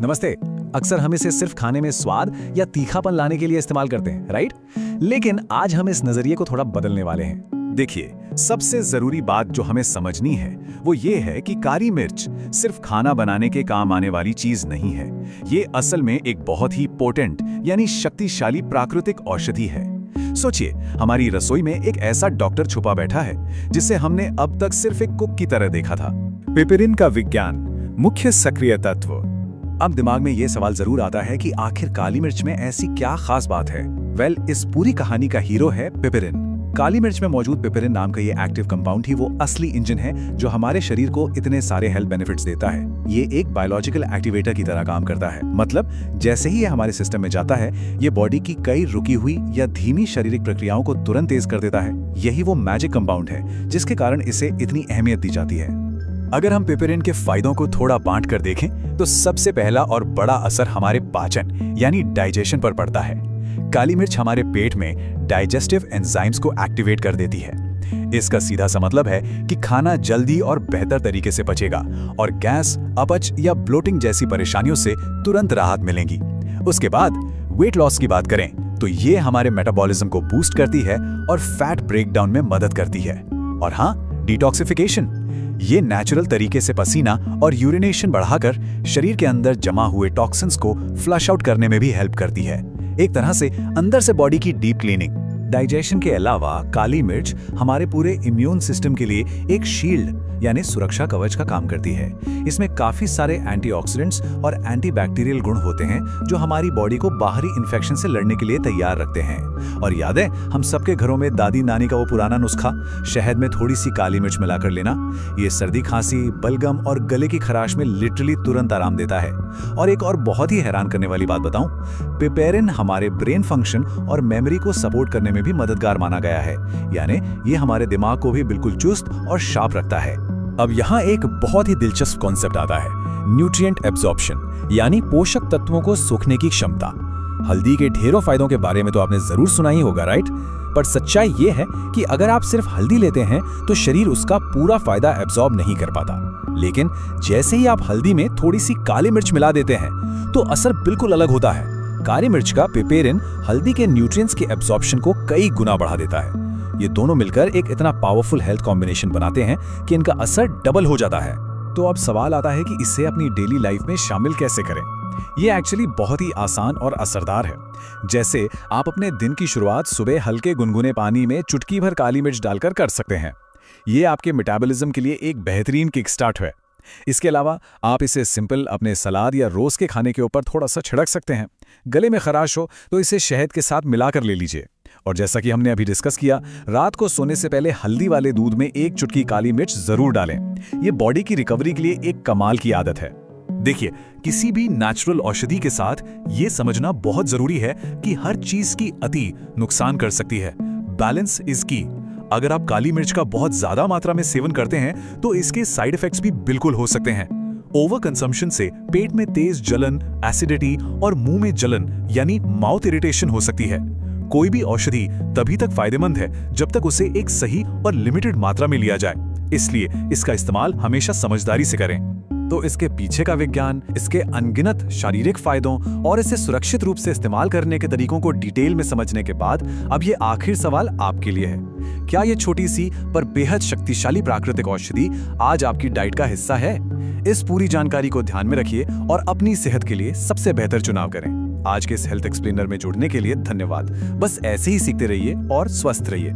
नमस्ते। अक्सर हम इसे सिर्फ खाने में स्वाद या तीखापन लाने के लिए इस्तेमाल करते हैं, राइट? लेकिन आज हम इस नजरिए को थोड़ा बदलने वाले हैं। देखिए, सबसे जरूरी बात जो हमें समझनी है वो ये है कि काली मिर्च सिर्फ खाना बनाने के काम आने वाली चीज नहीं है। ये असल में एक बहुत ही पोटेंट यानी शक्तिशाली प्राकृतिक औषधि है। सोचिए, हमारी रसोई में एक ऐसा डॉक्टर छुपा बैठा है जिसे हमने अब तक सिर्फ एक कुक की तरह देखा था। पिपरिन का विज्ञान, मुख्य सक्रिय तत्व। अब दिमाग में ये सवाल जरूर आता है कि आखिर काली मिर्च में ऐसी क्या खास बात है? वेल, इस पूरी कहानी का हीरो है पिपरिन। काली मिर्च में मौजूद पिपरिन नाम का ये एक्टिव कंपाउंड ही वो असली इंजन है जो हमारे शरीर को इतने सारे हेल्थ बेनिफिट्स देता है। ये एक बायोलॉजिकल एक्टिवेटर की तरह काम करता है। मतलब जैसे ही ये हमारे सिस्टम में जाता है, ये बॉडी की कई रुकी हुई या धीमी शारीरिक प्रक्रियाओं को तुरंत तेज कर देता है। यही वो मैजिक कंपाउंड है जिसके कारण इसे इतनी अहमियत दी जाती है। अगर हम पिपरिन के फायदों को थोड़ा बांट कर देखें तो सबसे पहला और बड़ा असर हमारे पाचन यानी डाइजेशन पर पड़ता है। काली मिर्च हमारे पेट में डाइजेस्टिव एंजाइम्स को एक्टिवेट कर देती है। इसका सीधा सा मतलब है कि खाना जल्दी और बेहतर तरीके से पचेगा और गैस, अपच या ब्लोटिंग जैसी परेशानियों से तुरंत राहत मिलेगी। उसके बाद वेट लॉस की बात करें तो ये हमारे मेटाबॉलिज्म को बूस्ट करती है और फैट ब्रेकडाउन में मदद करती है। और हाँ, डिटॉक्सिफिकेशन, ये नेचुरल तरीके से पसीना और यूरिनेशन बढ़ाकर शरीर के अंदर जमा हुए टॉक्सिन्स को फ्लश आउट करने में भी हेल्प करती है। एक तरह से अंदर से बॉडी की डीप क्लीनिंग। डाइजेशन के अलावा काली मिर्च हमारे पूरे इम्यून सिस्टम के लिए एक शील्ड यानी सुरक्षा कवच का काम करती है। इसमें काफी सारे एंटीऑक्सीडेंट्स और एंटीबैक्टीरियल गुण होते हैं जो हमारी बॉडी को बाहरी इन्फेक्शन से लड़ने के लिए तैयार रखते हैं। और याद है, हम सबके घरों में दादी नानी का वो पुराना नुस्खा, शहद में थोड़ी सी काली मिर्च मिलाकर लेना। ये सर्दी, खांसी, बलगम और गले की खराश में लिटरली तुरंत आराम देता है। और एक और बहुत ही हैरान करने वाली बात बताऊं, पिपेरिन हमारे ब्रेन फंक्शन और मेमोरी को सपोर्ट करने में भी मददगार माना गया है। यानी ये हमारे दिमाग को भी बिल्कुल चुस्त और शार्प रखता है। अब यहाँ एक बहुत ही दिलचस्प कॉन्सेप्ट आता है, न्यूट्रिएंट एब्जॉर्प्शन यानी पोषक तत्वों को सोखने की क्षमता। हल्दी के ढेरों फायदों के बारे में तो आपने जरूर सुना ही होगा, राइट? पर सच्चाई ये है कि अगर आप सिर्फ हल्दी लेते हैं तो शरीर उसका पूरा फायदा एब्जॉर्ब नहीं कर पाता। लेकिन जैसे ही आप हल्दी में थोड़ी सी काली मिर्च मिला देते हैं तो असर बिल्कुल अलग होता है। काली मिर्च का पिपेरिन हल्दी के न्यूट्रिएंट्स के एब्जॉर्प्शन को कई गुना बढ़ा देता है। ये दोनों मिलकर एक इतना पावरफुल हेल्थ कॉम्बिनेशन बनाते हैं कि इनका असर डबल हो जाता है। तो अब सवाल आता है कि इसे अपनी डेली लाइफ में शामिल कैसे करें? ये एक्चुअली बहुत ही आसान और असरदार है। जैसे आप अपने दिन की शुरुआत सुबह हल्के गुनगुने पानी में चुटकी भर काली मिर्च डालकर कर सकते हैं। ये आपके मेटाबॉलिज्म के लिए एक बेहतरीन किक स्टार्ट है। इसके अलावा आप इसे सिंपल अपने सलाद या रोज के खाने के ऊपर थोड़ा सा छिड़क सकते हैं। गले में खराश हो तो इसे शहद के साथ मिलाकर ले लीजिए। और जैसा कि हमने अभी डिस्कस किया, रात को सोने से पहले हल्दी वाले दूध में एक चुटकी काली मिर्च जरूर डालें। ये बॉडी की रिकवरी के लिए एक कमाल की आदत है। देखिए, किसी भी नेचुरल औषधि के साथ ये समझना बहुत जरूरी है कि हर चीज की अति नुकसान कर सकती है। बैलेंस इज की। अगर आप काली मिर्च का बहुत ज्यादा मात्रा में सेवन करते हैं तो इसके साइड इफेक्ट्स भी बिल्कुल हो सकते हैं। ओवर कंजम्पशन से पेट में तेज जलन, एसिडिटी और मुंह में जलन यानी माउथ इरिटेशन हो सकती है। कोई भी औषधि तभी तक फायदेमंद है जब तक उसे एक सही और लिमिटेड मात्रा में लिया जाए। इसलिए इसका इस्तेमाल हमेशा समझदारी से करें। तो इसके पीछे का विज्ञान, इसके अनगिनत शारीरिक फायदों और इसे सुरक्षित रूप से इस्तेमाल करने के तरीकों को डिटेल में समझने के बाद अब ये आखिर सवाल आपके लिए है, क्या ये छोटी सी पर बेहद शक्तिशाली प्राकृतिक औषधि आज आपकी डाइट का हिस्सा है? इस पूरी जानकारी को ध्यान में रखिए और अपनी सेहत के लिए सबसे बेहतर चुनाव करें। आज के इस हेल्थ एक्सप्लेनर में जुड़ने के लिए धन्यवाद। बस ऐसे ही सीखते रहिए और स्वस्थ रहिए।